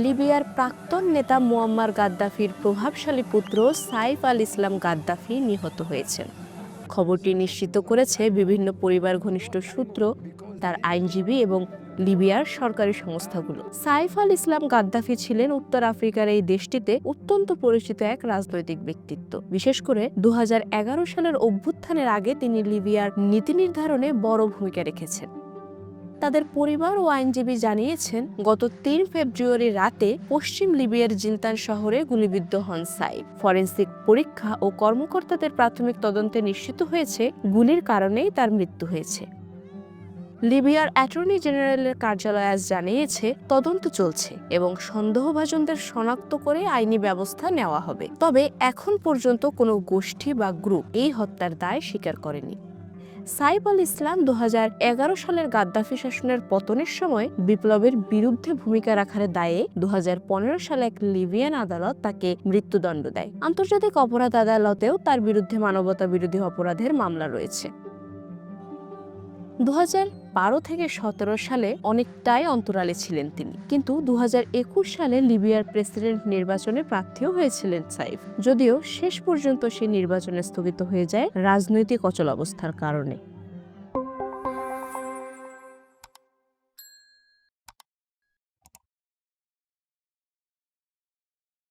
লিবিয়ার প্রাক্তন নেতা মুয়াম্মার গাদ্দাফির প্রভাবশালী পুত্র সাইফ আল ইসলাম গাদ্দাফি নিহত হয়েছেন। খবরটি নিশ্চিত করেছে বিভিন্ন পরিবার ঘনিষ্ঠ সূত্র, তার আইনজীবী এবং লিবিয়ার সরকারি সংস্থাগুলো। সাইফ আল ইসলাম গাদ্দাফি ছিলেন উত্তর আফ্রিকার এই দেশটিতে অত্যন্ত পরিচিত এক রাজনৈতিক ব্যক্তিত্ব। বিশেষ করে 2011 সালের অভ্যুত্থানের আগে তিনি লিবিয়ার নীতি নির্ধারণে বড় ভূমিকা রেখেছেন। তাদের পরিবার ও আইনজীবী জানিয়েছেন, গত 3 ফেব্রুয়ারি রাতে পশ্চিম লিবিয়ার জিনতান শহরে গুলিবিদ্ধ হন সাইফ। ফরেনসিক পরীক্ষা ও কর্মকর্তাদের প্রাথমিক তদন্তে নিশ্চিত হয়েছে গুলির কারণেই তার মৃত্যু হয়েছে। লিবিয়ার অ্যাটর্নি জেনারেলের কার্যালয় আজ জানিয়েছে তদন্ত চলছে এবং সন্দেহভাজনদের শনাক্ত করে আইনি ব্যবস্থা নেওয়া হবে। তবে এখন পর্যন্ত কোনো গোষ্ঠী বা গ্রুপ এই হত্যার দায় স্বীকার করেনি। সাইফ আল ইসলাম 2011 সালের গাদ্দাফি শাসনের পতনের সময় বিপ্লবের বিরুদ্ধে ভূমিকা রাখার দায়ে 2015 সালে এক লিবিয়ান আদালত তাকে মৃত্যুদণ্ড দেয়। আন্তর্জাতিক অপরাধ আদালতেও তার বিরুদ্ধে মানবতা বিরোধী অপরাধের মামলা রয়েছে। 2012 থেকে 17 সালে অনেকটাই অন্তরালে ছিলেন তিনি, কিন্তু 2021 সালে লিবিয়ার প্রেসিডেন্ট নির্বাচনে প্রার্থীও হয়েছিলেন সাইফ, যদিও শেষ পর্যন্ত সেই নির্বাচনে স্থগিত হয়ে যায় রাজনৈতিক অচলাবস্থার কারণে।